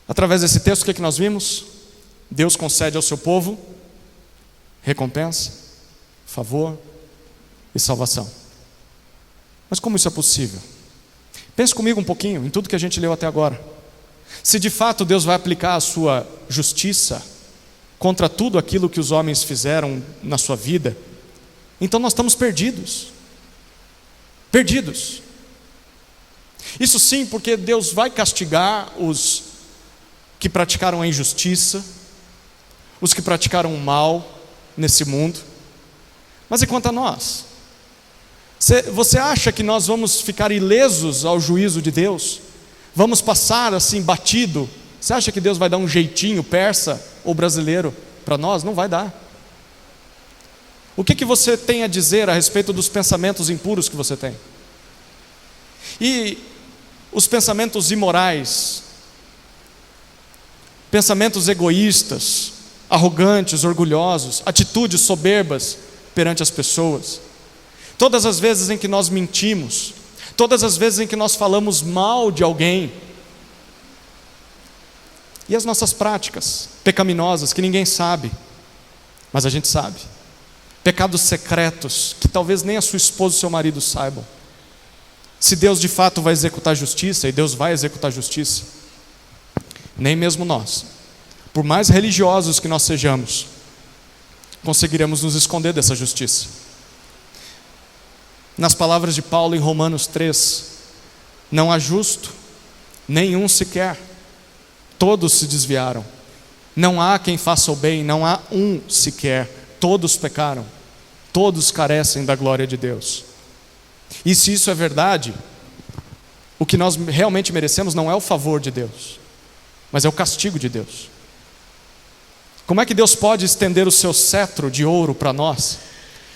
Speaker 1: Através desse texto, o que nós vimos? Deus concede ao seu povo recompensa, favor e salvação. Mas como isso é possível? Pense comigo um pouquinho em tudo que a gente leu até agora. Se de fato Deus vai aplicar a sua justiça contra tudo aquilo que os homens fizeram na sua vida, então nós estamos perdidos. Perdidos. Isso sim, porque Deus vai castigar os que praticaram a injustiça, os que praticaram o mal nesse mundo. Mas e quanto a nós? Você acha que nós vamos ficar ilesos ao juízo de Deus? Vamos passar assim batido? Você acha que Deus vai dar um jeitinho persa ou brasileiro para nós? Não vai dar. O que você tem a dizer a respeito dos pensamentos impuros que você tem? E os pensamentos imorais, pensamentos egoístas, arrogantes, orgulhosos, atitudes soberbas perante as pessoas. Todas as vezes em que nós mentimos, todas as vezes em que nós falamos mal de alguém, e as nossas práticas pecaminosas que ninguém sabe, mas a gente sabe, pecados secretos que talvez nem a sua esposa e seu marido saibam. Se Deus de fato vai executar justiça, e Deus vai executar justiça, nem mesmo nós, por mais religiosos que nós sejamos, conseguiremos nos esconder dessa justiça. Nas palavras de Paulo em Romanos 3, não há justo, nenhum sequer, todos se desviaram, não há quem faça o bem, não há um sequer, todos pecaram, todos carecem da glória de Deus. E se isso é verdade, o que nós realmente merecemos não é o favor de Deus, mas é o castigo de Deus. Como é que Deus pode estender o seu cetro de ouro para nós?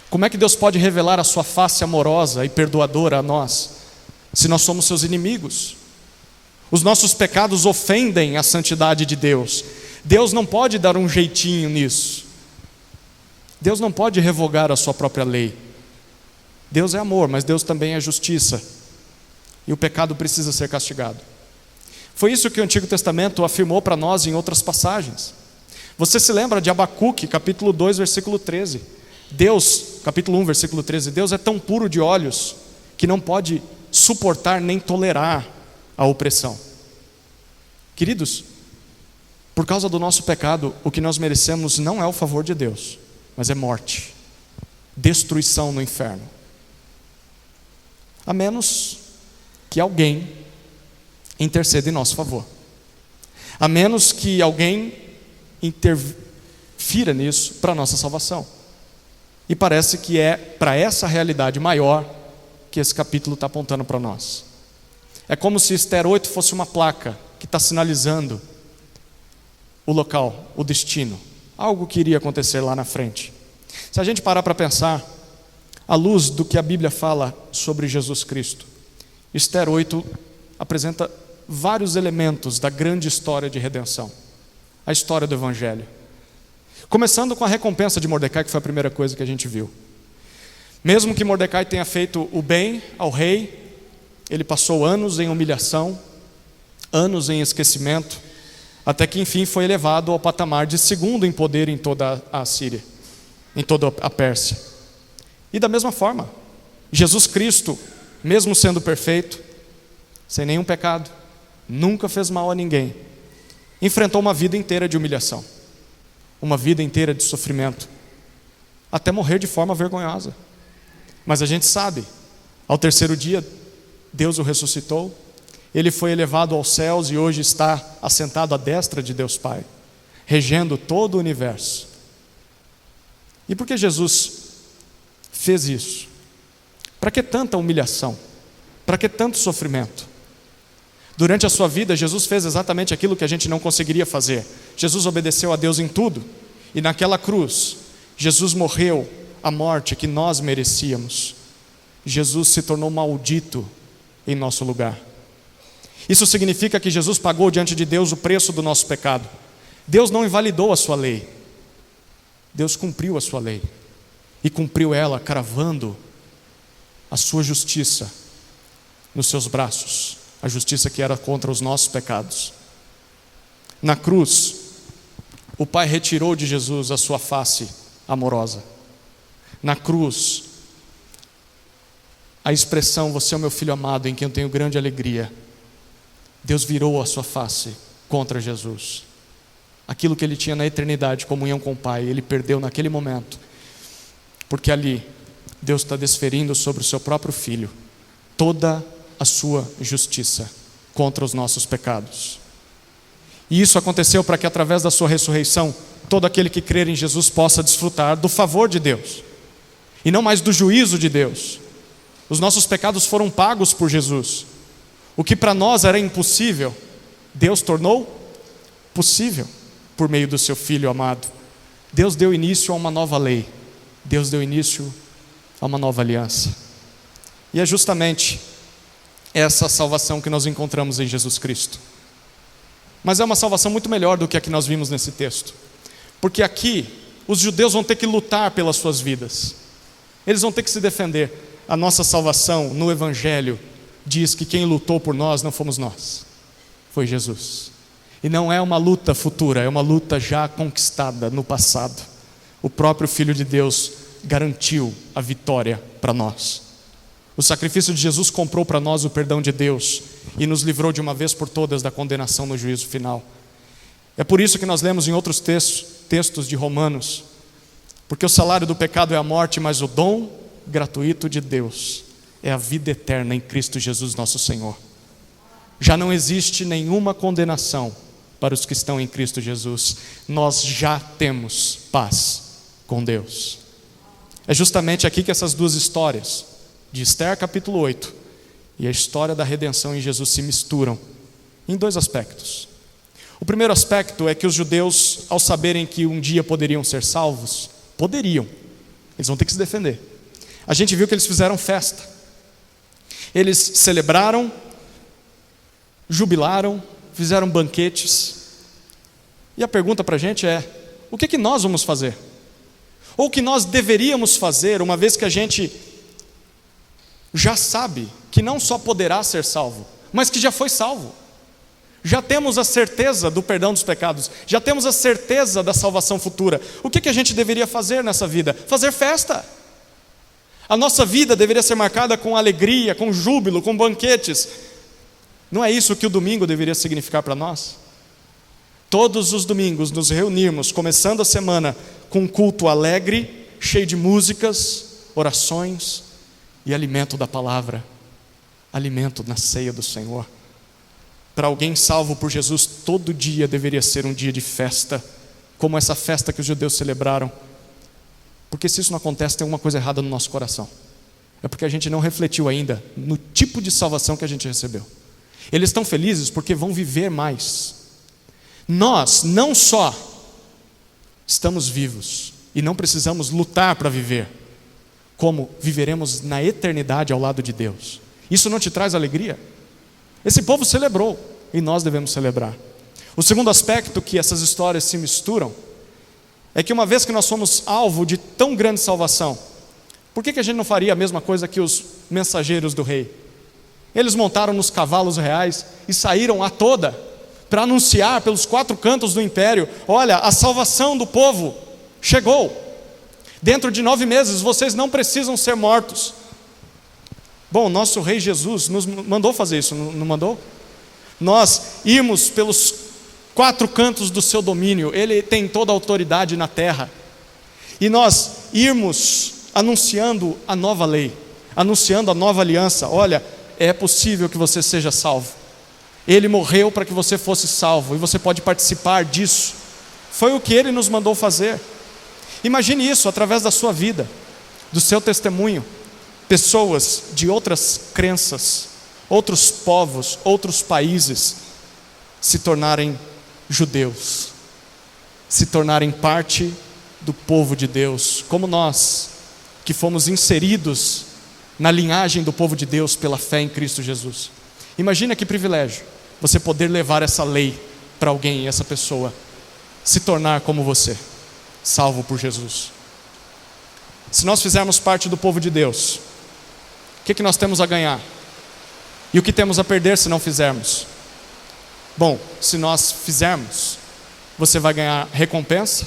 Speaker 1: Como é que Deus pode revelar a sua face amorosa e perdoadora a nós, se nós somos seus inimigos? Os nossos pecados ofendem a santidade de Deus. Deus não pode dar um jeitinho nisso. Deus não pode revogar a sua própria lei. Deus é amor, mas Deus também é justiça. E o pecado precisa ser castigado. Foi isso que o Antigo Testamento afirmou para nós em outras passagens. Você se lembra de Abacuque, capítulo 2, versículo 13. Deus, capítulo 1, versículo 13. Deus é tão puro de olhos que não pode suportar nem tolerar a opressão. Queridos, por causa do nosso pecado, o que nós merecemos não é o favor de Deus, mas é morte, destruição no inferno. A menos que alguém interceda em nosso favor. A menos que alguém interfira nisso para a nossa salvação. E parece que é para essa realidade maior que esse capítulo está apontando para nós. É como se Ester 8 fosse uma placa que está sinalizando o local, o destino, algo que iria acontecer lá na frente. Se a gente parar para pensar, à luz do que a Bíblia fala sobre Jesus Cristo, Ester 8 apresenta vários elementos da grande história de redenção, a história do Evangelho. Começando com a recompensa de Mordecai, que foi a primeira coisa que a gente viu. Mesmo que Mordecai tenha feito o bem ao rei, ele passou anos em humilhação, anos em esquecimento, até que enfim foi elevado ao patamar de segundo em poder em toda a Síria, em toda a Pérsia. E da mesma forma, Jesus Cristo, mesmo sendo perfeito, sem nenhum pecado, nunca fez mal a ninguém, enfrentou uma vida inteira de humilhação, uma vida inteira de sofrimento, até morrer de forma vergonhosa. Mas a gente sabe, ao terceiro dia, Deus o ressuscitou, ele foi elevado aos céus e hoje está assentado à destra de Deus Pai, regendo todo o universo. E por que Jesus fez isso? Para que tanta humilhação? Para que tanto sofrimento? Durante a sua vida, Jesus fez exatamente aquilo que a gente não conseguiria fazer. Jesus obedeceu a Deus em tudo. E naquela cruz, Jesus morreu a morte que nós merecíamos. Jesus se tornou maldito em nosso lugar. Isso significa que Jesus pagou diante de Deus o preço do nosso pecado. Deus não invalidou a sua lei. Deus cumpriu a sua lei. E cumpriu ela cravando a sua justiça nos seus braços. A justiça que era contra os nossos pecados. Na cruz, o Pai retirou de Jesus a sua face amorosa. Na cruz, a expressão, você é o meu filho amado, em quem eu tenho grande alegria. Deus virou a sua face contra Jesus. Aquilo que ele tinha na eternidade, comunhão com o Pai, ele perdeu naquele momento. Porque ali, Deus está desferindo sobre o seu próprio Filho toda a sua justiça contra os nossos pecados. E isso aconteceu para que através da sua ressurreição, todo aquele que crer em Jesus possa desfrutar do favor de Deus, e não mais do juízo de Deus. Os nossos pecados foram pagos por Jesus. O que para nós era impossível, Deus tornou possível por meio do seu Filho amado. Deus deu início a uma nova lei. Deus deu início a uma nova aliança. E é justamente essa salvação que nós encontramos em Jesus Cristo. Mas é uma salvação muito melhor do que a que nós vimos nesse texto. Porque aqui, os judeus vão ter que lutar pelas suas vidas. Eles vão ter que se defender. A nossa salvação no Evangelho diz que quem lutou por nós não fomos nós, foi Jesus. E não é uma luta futura, é uma luta já conquistada no passado. O próprio Filho de Deus garantiu a vitória para nós. O sacrifício de Jesus comprou para nós o perdão de Deus e nos livrou de uma vez por todas da condenação no juízo final. É por isso que nós lemos em outros textos de Romanos, porque o salário do pecado é a morte, mas o dom gratuito de Deus é a vida eterna em Cristo Jesus nosso Senhor. Já não existe nenhuma condenação para os que estão em Cristo Jesus. Nós já temos paz com Deus. É justamente aqui que essas duas histórias, de Esther capítulo 8 e a história da redenção em Jesus, se misturam em dois aspectos. O primeiro aspecto é que os judeus, ao saberem que um dia poderiam ser salvos, eles vão ter que se defender. A gente viu que eles fizeram festa. Eles celebraram, jubilaram, fizeram banquetes. E a pergunta para a gente é: o que nós vamos fazer? Ou o que nós deveríamos fazer, uma vez que a gente já sabe que não só poderá ser salvo, mas que já foi salvo. Já temos a certeza do perdão dos pecados, já temos a certeza da salvação futura. O que a gente deveria fazer nessa vida? Fazer festa. A nossa vida deveria ser marcada com alegria, com júbilo, com banquetes. Não é isso que o domingo deveria significar para nós? Todos os domingos nos reunirmos, começando a semana com um culto alegre, cheio de músicas, orações e alimento da palavra, alimento na ceia do Senhor. Para alguém salvo por Jesus, todo dia deveria ser um dia de festa, como essa festa que os judeus celebraram. Porque se isso não acontece, tem alguma coisa errada no nosso coração. É porque a gente não refletiu ainda no tipo de salvação que a gente recebeu. Eles estão felizes porque vão viver mais. Nós não só estamos vivos e não precisamos lutar para viver, como viveremos na eternidade ao lado de Deus. Isso não te traz alegria? Esse povo celebrou e nós devemos celebrar. O segundo aspecto que essas histórias se misturam é que uma vez que nós somos alvo de tão grande salvação, por que a gente não faria a mesma coisa que os mensageiros do rei? Eles montaram nos cavalos reais e saíram a toda para anunciar pelos 4 cantos do império: olha, a salvação do povo chegou. Dentro de 9 meses vocês não precisam ser mortos. Bom, nosso rei Jesus nos mandou fazer isso, não mandou? Nós irmos pelos 4 cantos do seu domínio, Ele tem toda a autoridade na terra. E nós irmos anunciando a nova lei, anunciando a nova aliança: olha, é possível que você seja salvo. Ele morreu para que você fosse salvo e você pode participar disso. Foi o que Ele nos mandou fazer. Imagine isso através da sua vida, do seu testemunho. Pessoas de outras crenças, outros povos, outros países se tornarem judeus, se tornarem parte do povo de Deus, como nós, que fomos inseridos na linhagem do povo de Deus pela fé em Cristo Jesus. Imagina que privilégio você poder levar essa lei para alguém e essa pessoa se tornar como você, salvo por Jesus. Se nós fizermos parte do povo de Deus, o que nós temos a ganhar? E o que temos a perder se não fizermos? Bom, se nós fizermos, você vai ganhar recompensa,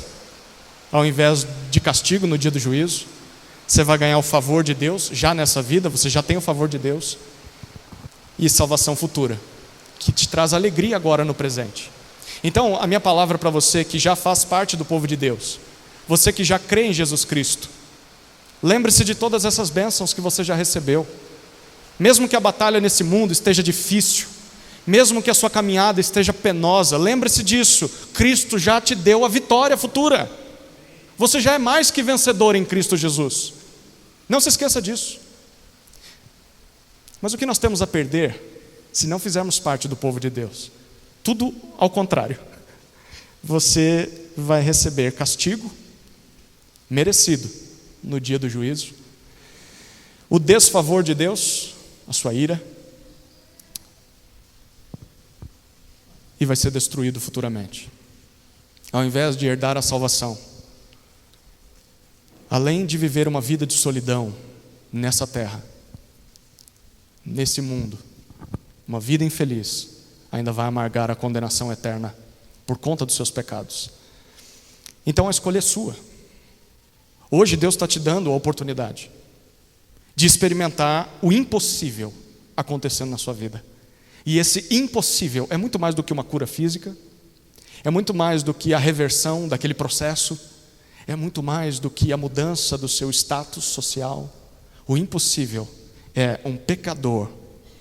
Speaker 1: ao invés de castigo no dia do juízo. Você vai ganhar o favor de Deus, já nessa vida, você já tem o favor de Deus. E salvação futura, que te traz alegria agora no presente. Então, a minha palavra para você que já faz parte do povo de Deus, você que já crê em Jesus Cristo, Lembre-se de todas essas bênçãos que você já recebeu. Mesmo que a batalha nesse mundo esteja difícil, mesmo que a sua caminhada esteja penosa, lembre-se disso: Cristo já te deu a vitória futura. Você já é mais que vencedor em Cristo Jesus. Não se esqueça disso. Mas o que nós temos a perder se não fizermos parte do povo de Deus? Tudo ao contrário. Você vai receber castigo merecido no dia do juízo, o desfavor de Deus, a sua ira, e vai ser destruído futuramente. Ao invés de herdar a salvação, além de viver uma vida de solidão nessa terra, nesse mundo, uma vida infeliz, ainda vai amargar a condenação eterna por conta dos seus pecados. Então a escolha é sua. Hoje Deus está te dando a oportunidade de experimentar o impossível acontecendo na sua vida. E esse impossível é muito mais do que uma cura física, é muito mais do que a reversão daquele processo, é muito mais do que a mudança do seu status social. O impossível é um pecador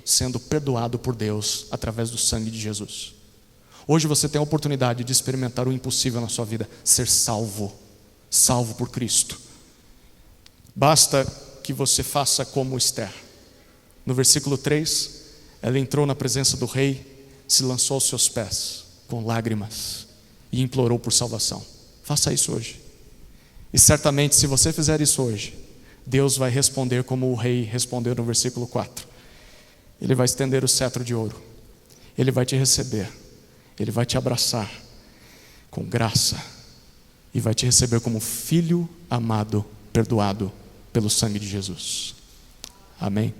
Speaker 1: sendo perdoado por Deus através do sangue de Jesus. Hoje você tem a oportunidade de experimentar o impossível na sua vida, ser salvo por Cristo. Basta que você faça como Esther. No versículo 3, ela entrou na presença do rei, se lançou aos seus pés com lágrimas e implorou por salvação. Faça isso hoje. E certamente, se você fizer isso hoje, Deus vai responder como o rei respondeu no versículo 4. Ele vai estender o cetro de ouro, Ele vai te receber, Ele vai te abraçar com graça e vai te receber como filho amado, perdoado pelo sangue de Jesus. Amém?